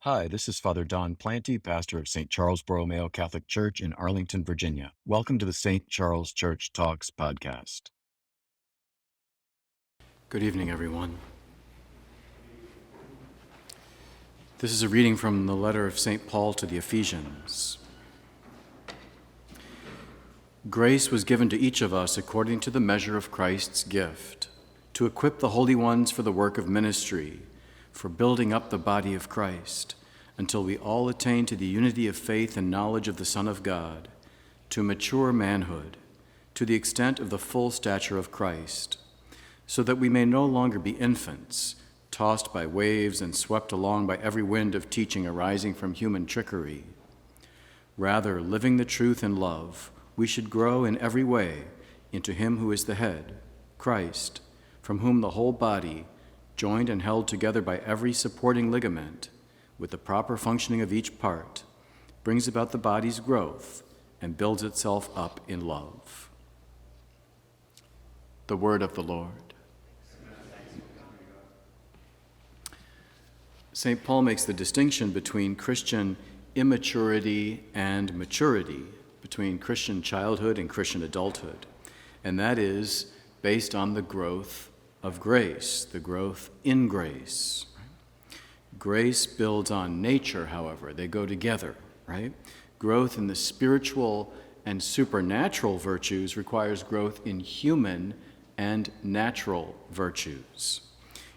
Hi, this is Father Don Planty, pastor of St. Charles Borromeo Catholic Church in Arlington, Virginia. Welcome to the St. Charles Church Talks podcast. Good evening, everyone. This is a reading from the letter of St. Paul to the Ephesians. Grace was given to each of us according to the measure of Christ's gift, to equip the holy ones for the work of ministry, for building up the body of Christ, until we all attain to the unity of faith and knowledge of the Son of God, to mature manhood, to the extent of the full stature of Christ, so that we may no longer be infants, tossed by waves and swept along by every wind of teaching arising from human trickery. Rather, living the truth in love, we should grow in every way into Him who is the head, Christ, from whom the whole body, joined and held together by every supporting ligament, with the proper functioning of each part, brings about the body's growth and builds itself up in love. The word of the Lord. St. Paul makes the distinction between Christian immaturity and maturity, between Christian childhood and Christian adulthood, and that is based on the growth of grace, the growth in grace. Grace builds on nature, however. They go together, right? Growth in the spiritual and supernatural virtues requires growth in human and natural virtues.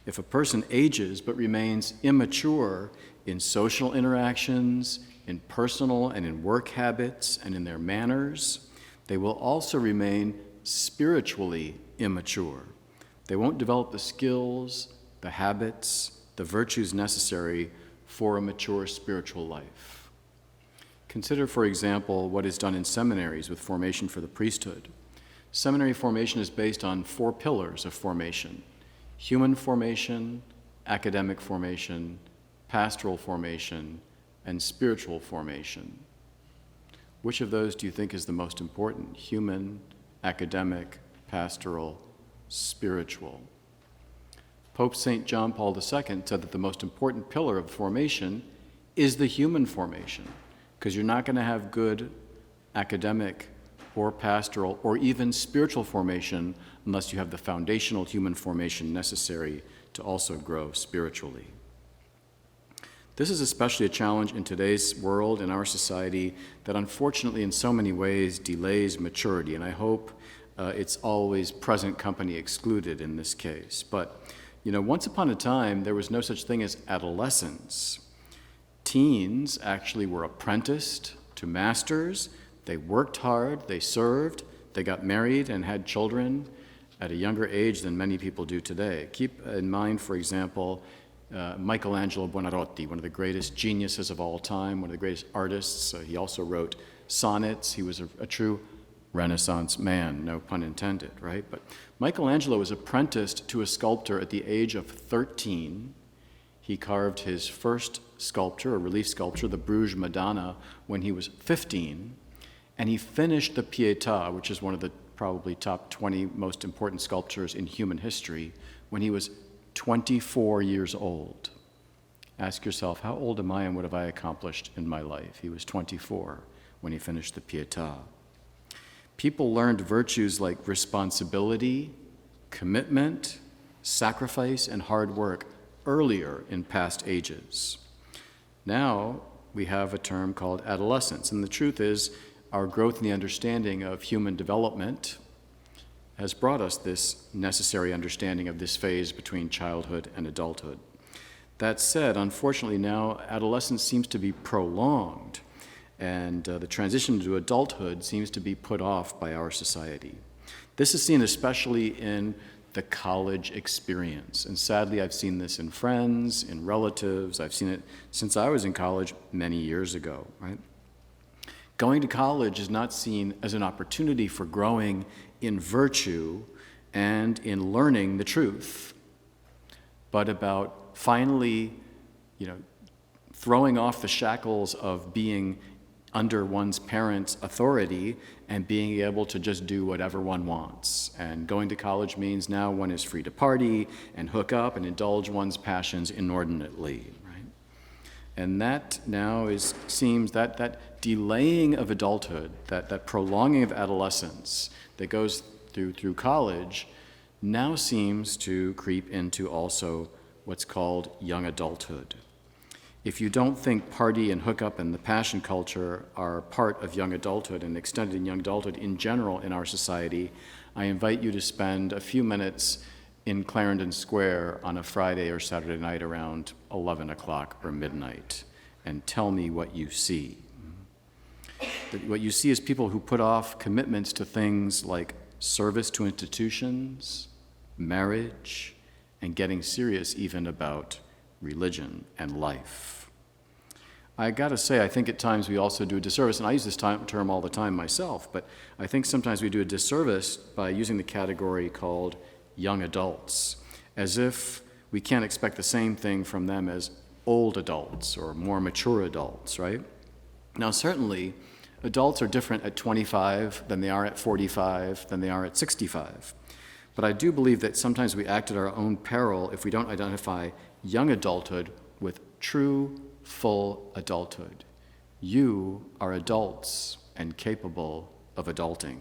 If a person ages but remains immature in social interactions, in personal and in work habits, and in their manners, they will also remain spiritually immature. They won't develop the skills, the habits, the virtues necessary for a mature spiritual life. Consider, for example, what is done in seminaries with formation for the priesthood. Seminary formation is based on 4 pillars of formation: human formation, academic formation, pastoral formation, and spiritual formation. Which of those do you think is the most important? Human, academic, pastoral, spiritual. Pope St. John Paul II said that the most important pillar of formation is the human formation, because you're not going to have good academic or pastoral or even spiritual formation unless you have the foundational human formation necessary to also grow spiritually. This is especially a challenge in today's world, in our society, that unfortunately in so many ways delays maturity, and I hope it's always present company excluded in this case. But, once upon a time, there was no such thing as adolescence. Teens actually were apprenticed to masters. They worked hard, they served, they got married and had children at a younger age than many people do today. Keep in mind, for example, Michelangelo, one of the greatest geniuses of all time, one of the greatest artists. He also wrote sonnets. He was a true Renaissance man, no pun intended, right? But Michelangelo was apprenticed to a sculptor at the age of 13. He carved his first sculpture, a relief sculpture, the Bruges Madonna, when he was 15. And he finished the Pietà, which is one of the probably top 20 most important sculptures in human history, when he was 24 years old. Ask yourself, how old am I and what have I accomplished in my life? He was 24 when he finished the Pietà. People learned virtues like responsibility, commitment, sacrifice, and hard work earlier in past ages. Now we have a term called adolescence, and the truth is our growth in the understanding of human development has brought us this necessary understanding of this phase between childhood and adulthood. That said, unfortunately now adolescence seems to be prolonged, and the transition to adulthood seems to be put off by our society. This is seen especially in the college experience, and sadly I've seen this in friends, in relatives. I've seen it since I was in college many years ago, right? Going to college is not seen as an opportunity for growing in virtue and in learning the truth, but about finally, throwing off the shackles of being under one's parents' authority and being able to just do whatever one wants. And going to college means now one is free to party and hook up and indulge one's passions inordinately, right? And that now seems that delaying of adulthood, that prolonging of adolescence that goes through college, now seems to creep into also what's called young adulthood. If you don't think party and hookup and the passion culture are part of young adulthood and extended in young adulthood in general in our society, I invite you to spend a few minutes in Clarendon Square on a Friday or Saturday night around 11 o'clock or midnight and tell me what you see. What you see is people who put off commitments to things like service to institutions, marriage, and getting serious even about religion and life. I gotta say, I think at times we also do a disservice, and I use this term all the time myself, but I think sometimes we do a disservice by using the category called young adults, as if we can't expect the same thing from them as old adults or more mature adults, right? Now, certainly, adults are different at 25 than they are at 45, than they are at 65. But I do believe that sometimes we act at our own peril if we don't identify young adulthood with true, full adulthood. You are adults and capable of adulting.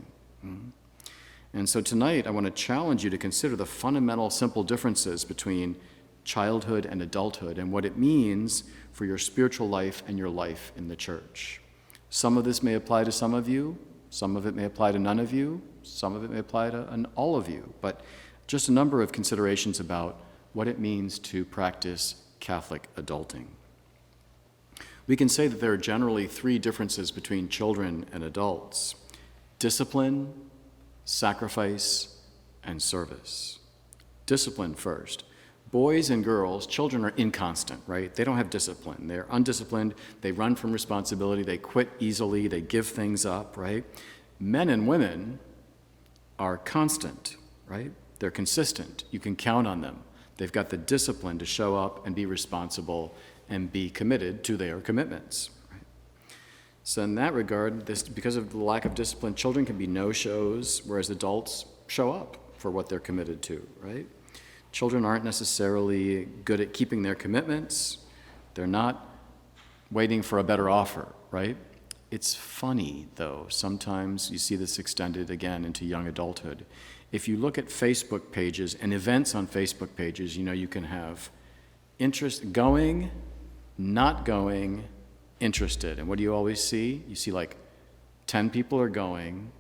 And so tonight I want to challenge you to consider the fundamental, simple differences between childhood and adulthood and what it means for your spiritual life and your life in the church. Some of this may apply to some of you, some of it may apply to none of you, some of it may apply to all of you, but just a number of considerations about what it means to practice Catholic adulting. We can say that there are generally three differences between children and adults: discipline, sacrifice, and service. Discipline first. Boys and girls, children are inconstant, right? They don't have discipline. They're undisciplined. They run from responsibility. They quit easily. They give things up, right? Men and women are constant, right? They're consistent. You can count on them. They've got the discipline to show up and be responsible and be committed to their commitments. Right? So in that regard, because of the lack of discipline, children can be no-shows, whereas adults show up for what they're committed to, right? Children aren't necessarily good at keeping their commitments. They're not waiting for a better offer, right? It's funny, though. Sometimes you see this extended again into young adulthood. If you look at Facebook pages and events on Facebook pages, you can have interest going, not going, interested. And what do you always see? You see like 10 people are going,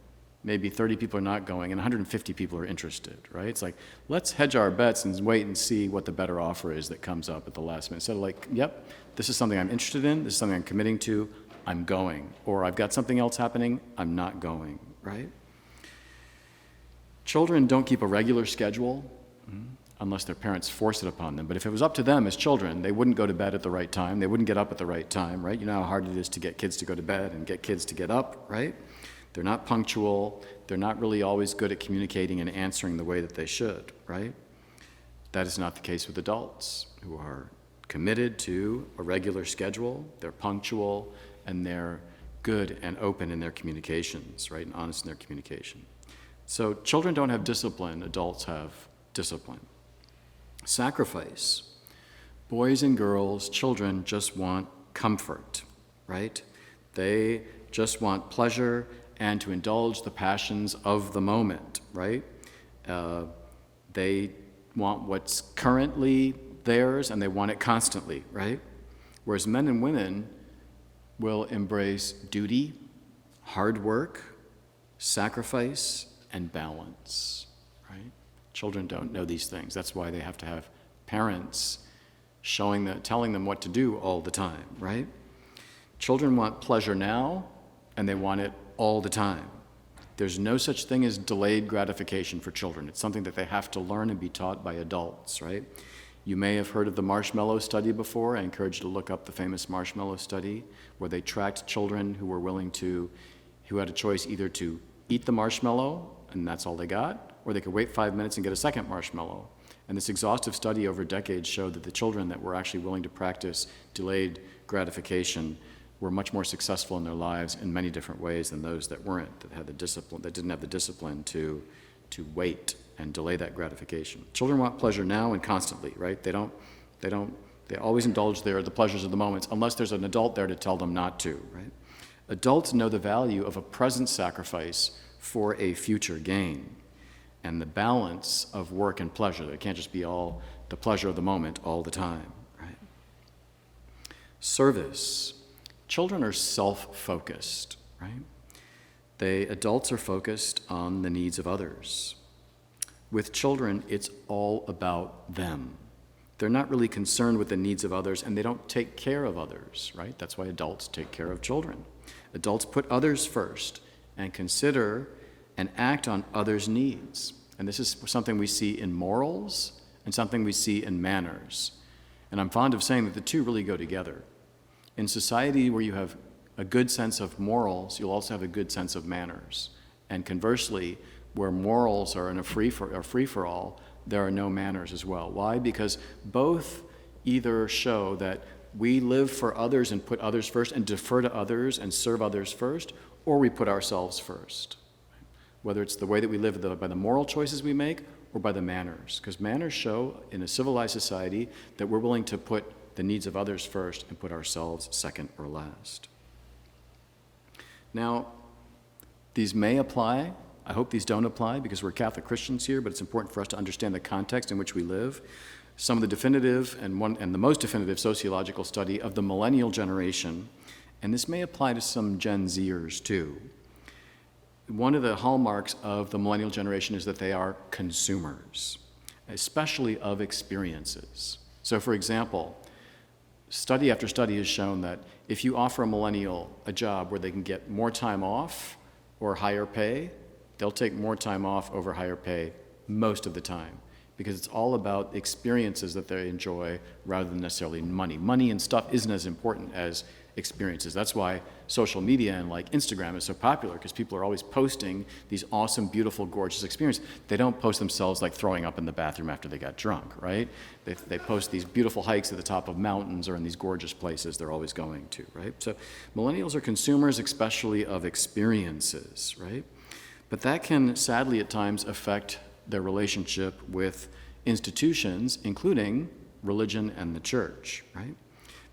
maybe 30 people are not going, and 150 people are interested, right? It's like, let's hedge our bets and wait and see what the better offer is that comes up at the last minute. Instead of like, yep, this is something I'm interested in, this is something I'm committing to, I'm going. Or I've got something else happening, I'm not going, right? Children don't keep a regular schedule unless their parents force it upon them. But if it was up to them as children, they wouldn't go to bed at the right time, they wouldn't get up at the right time, right? You know how hard it is to get kids to go to bed and get kids to get up, right? They're not punctual, they're not really always good at communicating and answering the way that they should, right? That is not the case with adults who are committed to a regular schedule, they're punctual, and they're good and open in their communications, right, and honest in their communication. So children don't have discipline, adults have discipline. Sacrifice. Boys and girls, children just want comfort, right? They just want pleasure and to indulge the passions of the moment, right? They want what's currently theirs and they want it constantly, right? Whereas men and women will embrace duty, hard work, sacrifice, and balance, right? Children don't know these things. That's why they have to have parents telling them what to do all the time, right? Children want pleasure now, and they want it all the time. There's no such thing as delayed gratification for children. It's something that they have to learn and be taught by adults, right? You may have heard of the marshmallow study before. I encourage you to look up the famous marshmallow study, where they tracked children who had a choice either to eat the marshmallow, and that's all they got, or they could wait 5 minutes and get a second marshmallow. And this exhaustive study over decades showed that the children that were actually willing to practice delayed gratification were much more successful in their lives in many different ways than those that weren't, that didn't have the discipline to wait and delay that gratification. Children want pleasure now and constantly, right? They don't They always indulge the pleasures of the moments, unless there's an adult there to tell them not to, right? Adults know the value of a present sacrifice for a future gain, and the balance of work and pleasure. It can't just be all the pleasure of the moment all the time, right? Service. Children are self-focused, right? Adults are focused on the needs of others. With children, it's all about them. They're not really concerned with the needs of others, and they don't take care of others, right? That's why adults take care of children. Adults put others first and consider and act on others' needs. And this is something we see in morals and something we see in manners. And I'm fond of saying that the two really go together. In society where you have a good sense of morals, you'll also have a good sense of manners. And conversely, where morals are in a free-for-all, there are no manners as well. Why? Because both either show that we live for others and put others first and defer to others and serve others first, or we put ourselves first. Whether it's the way that we live by the moral choices we make or by the manners. Because manners show in a civilized society that we're willing to put the needs of others first and put ourselves second or last. Now, these may apply. I hope these don't apply because we're Catholic Christians here, but it's important for us to understand the context in which we live. Some of the definitive and the most definitive sociological study of the millennial generation, and this may apply to some Gen Zers too. One of the hallmarks of the millennial generation is that they are consumers, especially of experiences. So for example, study after study has shown that if you offer a millennial a job where they can get more time off or higher pay, they'll take more time off over higher pay most of the time, because it's all about experiences that they enjoy rather than necessarily money. Money and stuff isn't as important as experiences. That's why social media and like Instagram is so popular, because people are always posting these awesome, beautiful, gorgeous experiences. They don't post themselves like throwing up in the bathroom after they got drunk, right? They post these beautiful hikes at the top of mountains or in these gorgeous places they're always going to, right? So millennials are consumers, especially of experiences, right? But that can sadly at times affect their relationship with institutions, including religion and the church, right?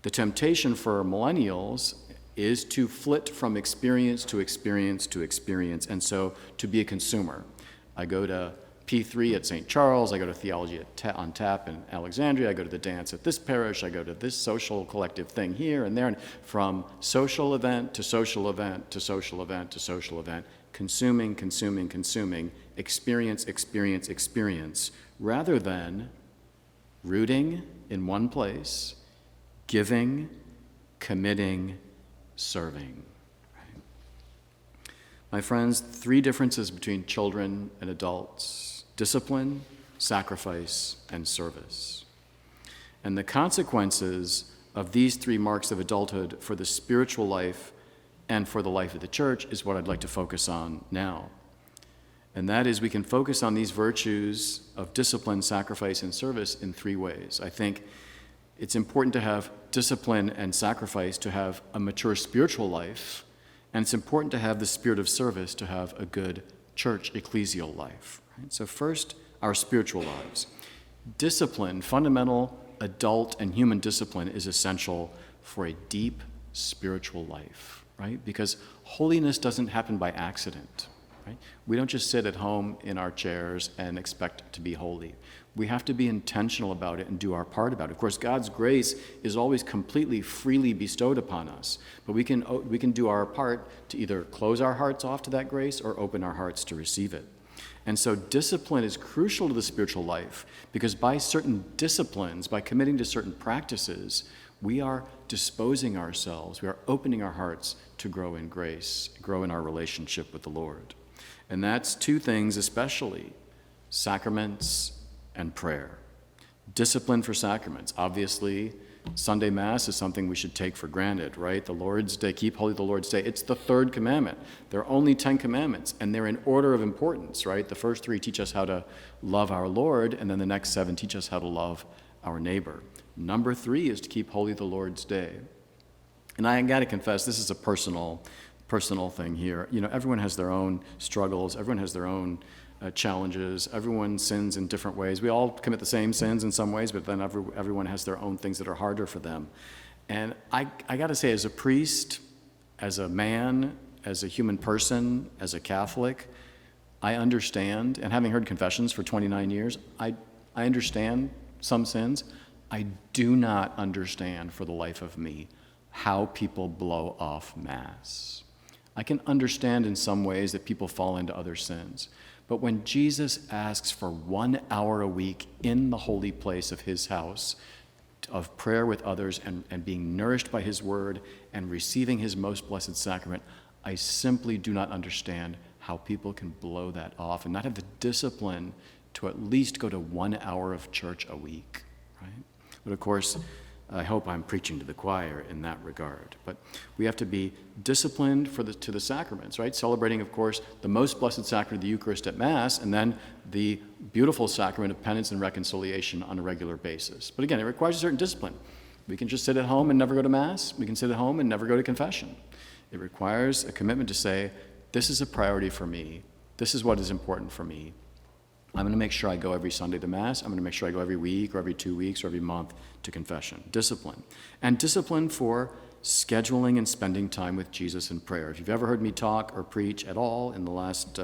The temptation for millennials is to flit from experience to experience to experience, and so to be a consumer. I go to P3 at St. Charles, I go to theology on tap in Alexandria, I go to the dance at this parish, I go to this social collective thing here and there, and from social event to social event to social event to social event, consuming, experience, rather than rooting in one place, giving, committing, serving. Right? My friends, 3 differences between children and adults: discipline, sacrifice, and service. And the consequences of these 3 marks of adulthood for the spiritual life and for the life of the church is what I'd like to focus on now. And that is, we can focus on these virtues of discipline, sacrifice, and service in 3 ways. I think it's important to have discipline and sacrifice to have a mature spiritual life, and it's important to have the spirit of service to have a good church ecclesial life. Right? So first, our spiritual lives. Discipline, fundamental adult and human discipline, is essential for a deep spiritual life, right? Because holiness doesn't happen by accident. Right? We don't just sit at home in our chairs and expect to be holy. We have to be intentional about it and do our part about it. Of course, God's grace is always completely, freely bestowed upon us, but we can do our part to either close our hearts off to that grace or open our hearts to receive it. And so discipline is crucial to the spiritual life, because by certain disciplines, by committing to certain practices, we are disposing ourselves, we are opening our hearts to grow in grace, grow in our relationship with the Lord. And that's 2 things especially: sacraments and prayer. Discipline for sacraments. Obviously, Sunday Mass is something we should take for granted, right? The Lord's Day, keep holy the Lord's Day. It's the 3rd commandment. There are only 10 commandments, and they're in order of importance, right? The first 3 teach us how to love our Lord, and then the next 7 teach us how to love our neighbor. Number 3 is to keep holy the Lord's Day. And I got to confess, this is a personal thing here. You know, everyone has their own struggles. Everyone has their own challenges. Everyone sins in different ways. We all commit the same sins in some ways, but then everyone has their own things that are harder for them. And I got to say, as a priest, as a man, as a human person, as a Catholic, I understand, and having heard confessions for 29 years, I understand some sins. I do not understand for the life of me how people blow off Mass. I can understand in some ways that people fall into other sins. But when Jesus asks for 1 hour a week in the holy place of his house, of prayer with others and being nourished by his word and receiving his most blessed sacrament, I simply do not understand how people can blow that off and not have the discipline to at least go to 1 hour of church a week, right? But of course, I hope I'm preaching to the choir in that regard. But we have to be disciplined to the sacraments, right? Celebrating, of course, the most blessed sacrament of the Eucharist at Mass, and then the beautiful sacrament of penance and reconciliation on a regular basis. But again, it requires a certain discipline. We can just sit at home and never go to Mass. We can sit at home and never go to confession. It requires a commitment to say, this is a priority for me. This is what is important for me. I'm going to make sure I go every Sunday to Mass. I'm going to make sure I go every week or every 2 weeks or every month to confession. Discipline. And discipline for scheduling and spending time with Jesus in prayer. If you've ever heard me talk or preach at all in the last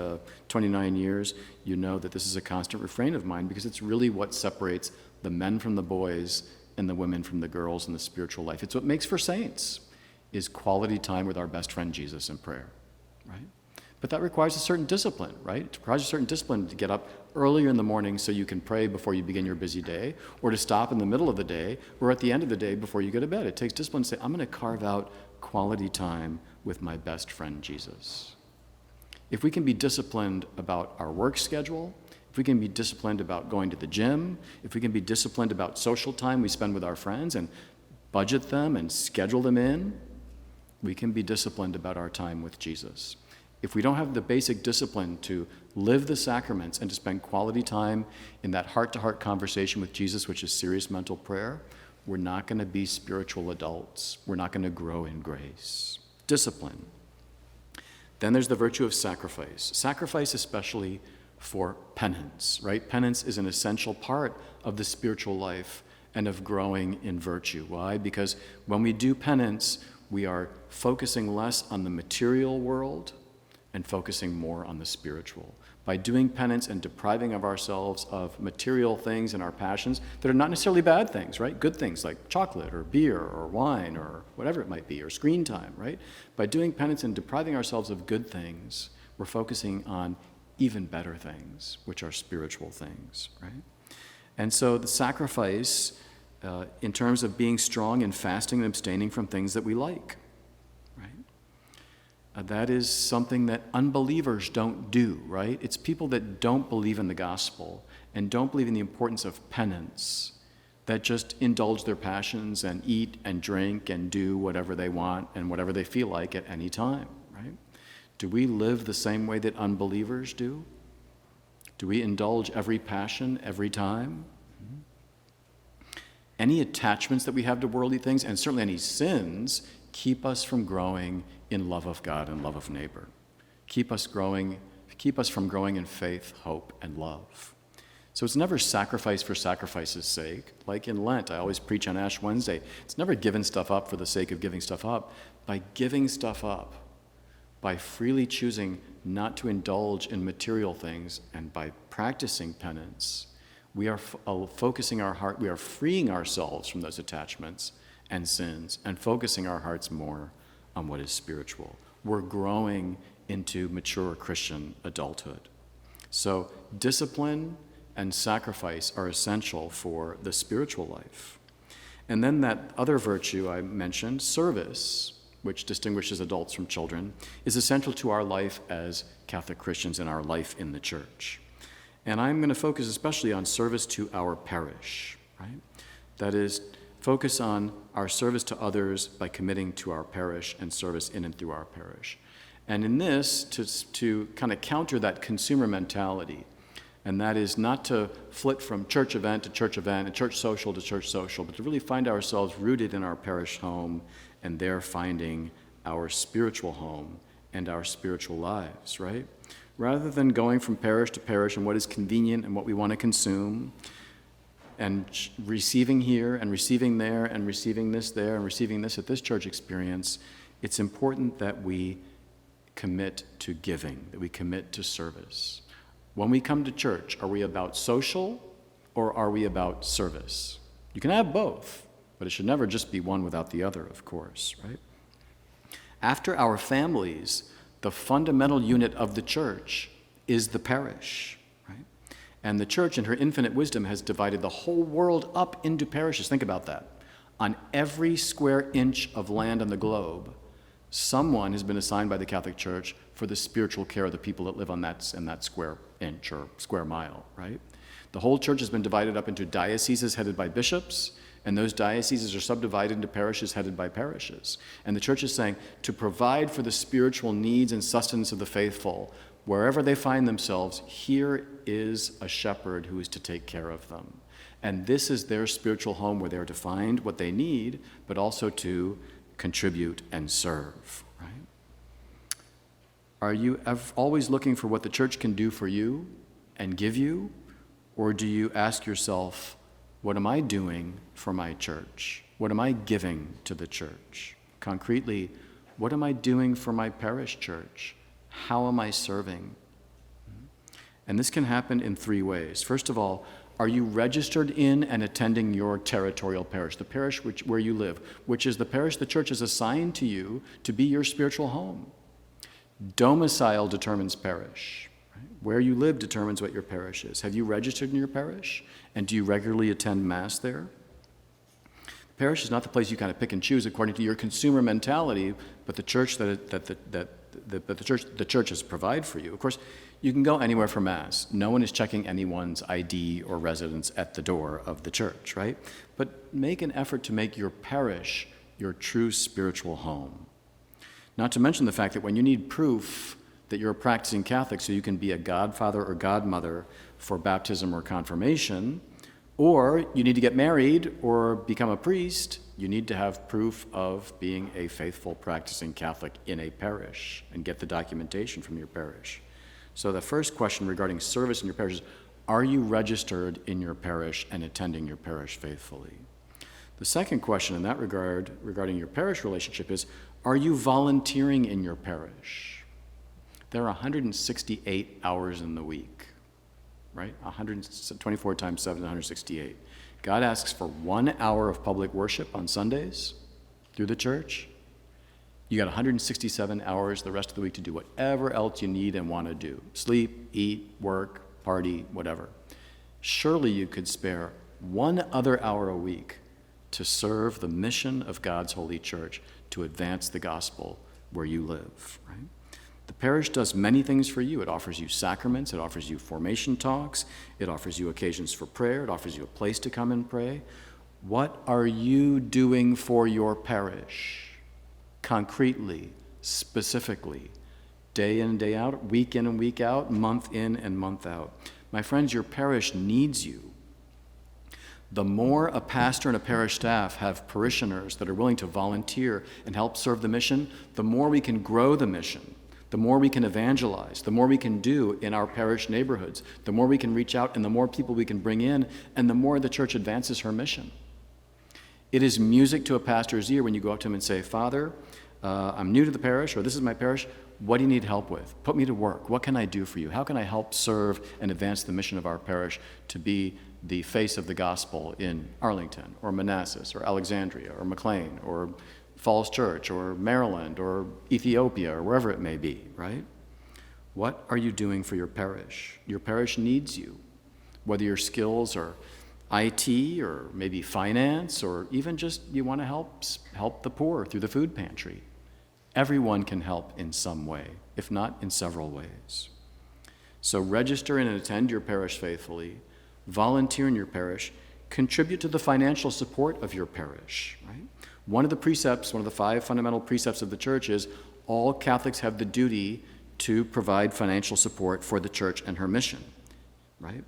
29 years, you know that this is a constant refrain of mine because it's really what separates the men from the boys and the women from the girls in the spiritual life. It's what makes for saints, is quality time with our best friend Jesus in prayer, right? But that requires a certain discipline, right? It requires a certain discipline to get up earlier in the morning so you can pray before you begin your busy day, or to stop in the middle of the day, or at the end of the day before you go to bed. It takes discipline to say, I'm going to carve out quality time with my best friend Jesus. If we can be disciplined about our work schedule, if we can be disciplined about going to the gym, if we can be disciplined about social time we spend with our friends and budget them and schedule them in, we can be disciplined about our time with Jesus. If we don't have the basic discipline to live the sacraments and to spend quality time in that heart-to-heart conversation with Jesus, which is serious mental prayer, we're not going to be spiritual adults. We're not going to grow in grace. Discipline. Then there's the virtue of sacrifice. Sacrifice especially for penance, right? Penance is an essential part of the spiritual life and of growing in virtue. Why? Because when we do penance, we are focusing less on the material world and focusing more on the spiritual. By doing penance and depriving of ourselves of material things and our passions that are not necessarily bad things, right? Good things like chocolate or beer or wine or whatever it might be, or screen time, right? By doing penance and depriving ourselves of good things, we're focusing on even better things, which are spiritual things, right? And so the sacrifice, in terms of being strong in fasting and abstaining from things that we like, that is something that unbelievers don't do, right? It's people that don't believe in the gospel and don't believe in the importance of penance that just indulge their passions and eat and drink and do whatever they want and whatever they feel like at any time, right? Do we live the same way that unbelievers do? Do we indulge every passion every time? Any attachments that we have to worldly things, and certainly any sins, keep us from growing in love of God and love of neighbor. Keep us from growing in faith, hope, and love. So it's never sacrifice for sacrifice's sake. Like in Lent, I always preach on Ash Wednesday. It's never giving stuff up for the sake of giving stuff up. By giving stuff up, by freely choosing not to indulge in material things, and by practicing penance, we are focusing our heart, we are freeing ourselves from those attachments and sins and focusing our hearts more on what is spiritual. We're growing into mature Christian adulthood. So discipline and sacrifice are essential for the spiritual life. And then that other virtue I mentioned, service, which distinguishes adults from children, is essential to our life as Catholic Christians and our life in the church. And I'm going to focus especially on service to our parish, right? That is, focus on our service to others by committing to our parish and service in and through our parish. And in this, to kind of counter that consumer mentality, and that is not to flit from church event to church event and church social to church social, but to really find ourselves rooted in our parish home and there finding our spiritual home and our spiritual lives, right? rather than going from parish to parish and what is convenient and what we want to consume, and receiving here and receiving there and receiving this there and receiving this at this church experience, it's important that we commit to giving, that we commit to service. When we come to church, are we about social or are we about service? You can have both, but it should never just be one without the other, of course, right? After our families, the fundamental unit of the church is the parish, right? And the church, in her infinite wisdom, has divided the whole world up into parishes. Think about that. On every square inch of land on the globe, someone has been assigned by the Catholic Church for the spiritual care of the people that live on in that square inch or square mile, right? The whole church has been divided up into dioceses headed by bishops, and those dioceses are subdivided into parishes headed by parishes. And the church is saying to provide for the spiritual needs and sustenance of the faithful, wherever they find themselves, here is a shepherd who is to take care of them. And this is their spiritual home where they are to find what they need, but also to contribute and serve, right? Are you always looking for what the church can do for you and give you? Or do you ask yourself, what am I doing for my church? What am I giving to the church? Concretely, what am I doing for my parish church? How am I serving? And this can happen in three ways. First of all, are you registered in and attending your territorial parish, the parish where you live, which is the parish the church has assigned to you to be your spiritual home? Domicile determines parish. Where you live determines what your parish is. Have you registered in your parish? And do you regularly attend Mass there? The parish is not the place you kind of pick and choose according to your consumer mentality, but the church the churches provide for you. Of course, you can go anywhere for Mass. No one is checking anyone's ID or residence at the door of the church, right? But make an effort to make your parish your true spiritual home. Not to mention the fact that when you need proof that you're a practicing Catholic so you can be a godfather or godmother for baptism or confirmation, or you need to get married or become a priest, you need to have proof of being a faithful practicing Catholic in a parish and get the documentation from your parish. So the first question regarding service in your parish is, are you registered in your parish and attending your parish faithfully? The second question in that regard, regarding your parish relationship, is, are you volunteering in your parish? There are 168 hours in the week, right? 124 times 7 is 168. God asks for 1 hour of public worship on Sundays through the church. You got 167 hours the rest of the week to do whatever else you need and want to do. Sleep, eat, work, party, whatever. Surely you could spare 1 other hour a week to serve the mission of God's holy church, to advance the gospel where you live, right? The parish does many things for you. It offers you sacraments, it offers you formation talks, it offers you occasions for prayer, it offers you a place to come and pray. What are you doing for your parish? Concretely, specifically, day in and day out, week in and week out, month in and month out. My friends, your parish needs you. The more a pastor and a parish staff have parishioners that are willing to volunteer and help serve the mission, the more we can grow the mission. The more we can evangelize, the more we can do in our parish neighborhoods, the more we can reach out and the more people we can bring in, and the more the church advances her mission. It is music to a pastor's ear when you go up to him and say, Father, I'm new to the parish, or this is my parish. What do you need help with? Put me to work. What can I do for you? How can I help serve and advance the mission of our parish to be the face of the gospel in Arlington or Manassas or Alexandria or McLean or Falls Church or Maryland or Ethiopia or wherever it may be, right? What are you doing for your parish? Your parish needs you, whether your skills are IT or maybe finance or even just you want to help the poor through the food pantry. Everyone can help in some way, if not in several ways. So register and attend your parish faithfully, volunteer in your parish, contribute to the financial support of your parish, right? One of the precepts, one of the 5 fundamental precepts of the church is all Catholics have the duty to provide financial support for the church and her mission, right?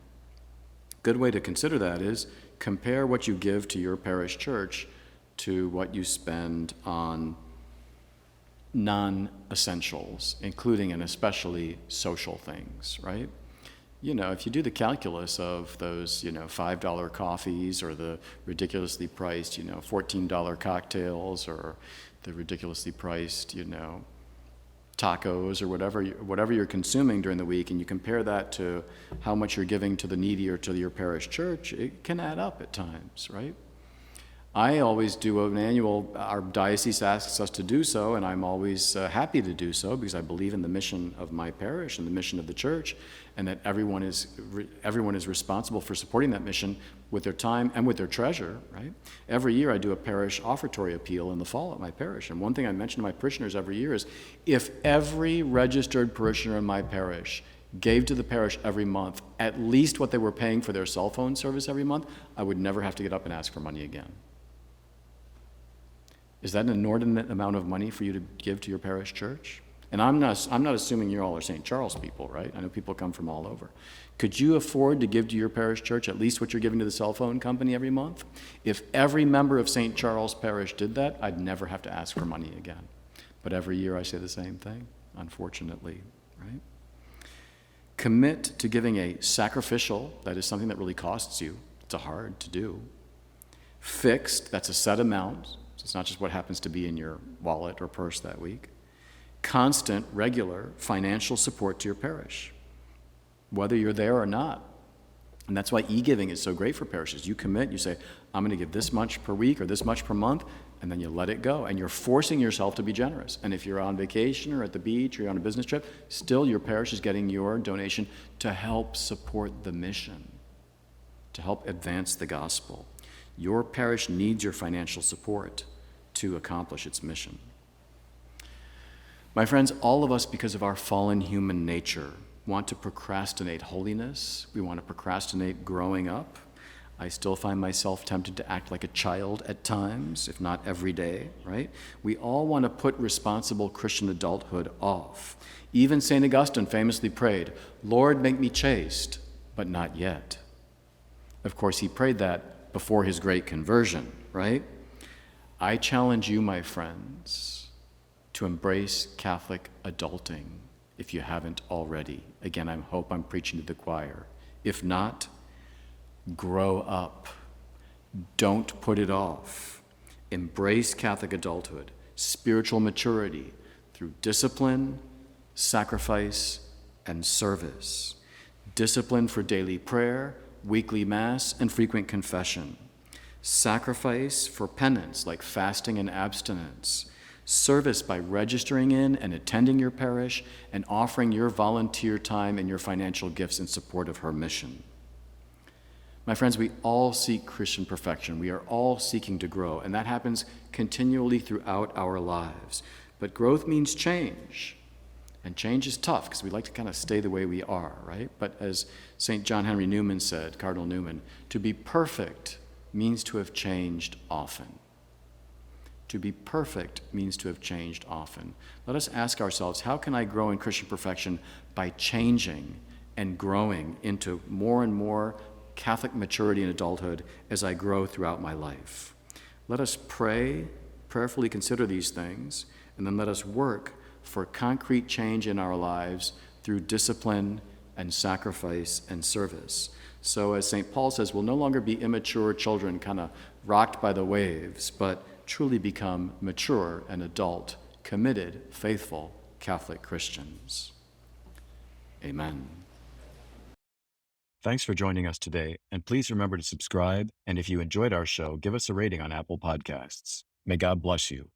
Good way to consider that is compare what you give to your parish church to what you spend on non-essentials, including and especially social things, right? You know, if you do the calculus of those, $5 coffees or the ridiculously priced, $14 cocktails or the ridiculously priced, tacos or whatever you're consuming during the week, and you compare that to how much you're giving to the needy or to your parish church, it can add up at times, right? I always do an annual, our diocese asks us to do so, and I'm always happy to do so because I believe in the mission of my parish and the mission of the church, and that everyone is responsible for supporting that mission with their time and with their treasure, right? Every year I do a parish offertory appeal in the fall at my parish, and one thing I mention to my parishioners every year is if every registered parishioner in my parish gave to the parish every month at least what they were paying for their cell phone service every month, I would never have to get up and ask for money again. Is that an inordinate amount of money for you to give to your parish church? And I'm not assuming you all are St. Charles people, right? I know people come from all over. Could you afford to give to your parish church at least what you're giving to the cell phone company every month? If every member of St. Charles Parish did that, I'd never have to ask for money again. But every year I say the same thing, unfortunately, right? Commit to giving a sacrificial, that is something that really costs you. It's hard to do. Fixed, that's a set amount. So it's not just what happens to be in your wallet or purse that week. Constant, regular financial support to your parish, whether you're there or not. And that's why e-giving is so great for parishes. You commit, you say, I'm going to give this much per week or this much per month, and then you let it go. And you're forcing yourself to be generous. And if you're on vacation or at the beach or you're on a business trip, still your parish is getting your donation to help support the mission, to help advance the gospel. Your parish needs your financial support to accomplish its mission. My friends, all of us, because of our fallen human nature, want to procrastinate holiness. We want to procrastinate growing up. I still find myself tempted to act like a child at times, if not every day, right? We all want to put responsible Christian adulthood off. Even St. Augustine famously prayed, Lord, make me chaste, but not yet. Of course, he prayed that before his great conversion, right? I challenge you, my friends, to embrace Catholic adulting if you haven't already. Again, I hope I'm preaching to the choir. If not, grow up. Don't put it off. Embrace Catholic adulthood, spiritual maturity through discipline, sacrifice, and service. Discipline for daily prayer, weekly mass, and frequent confession. Sacrifice for penance, like fasting and abstinence. Service by registering in and attending your parish and offering your volunteer time and your financial gifts in support of her mission. My friends, we all seek Christian perfection. We are all seeking to grow, and that happens continually throughout our lives. But growth means change, and change is tough because we like to kind of stay the way we are, right? But as St. John Henry Newman said, Cardinal Newman, to be perfect means to have changed often. To be perfect means to have changed often. Let us ask ourselves, how can I grow in Christian perfection by changing and growing into more and more Catholic maturity and adulthood as I grow throughout my life? Let us pray, prayerfully consider these things, and then let us work for concrete change in our lives through discipline and sacrifice and service. So as St. Paul says, we'll no longer be immature children kind of rocked by the waves, but truly become mature and adult, committed, faithful Catholic Christians. Amen. Thanks for joining us today, and please remember to subscribe, and if you enjoyed our show, give us a rating on Apple Podcasts. May God bless you.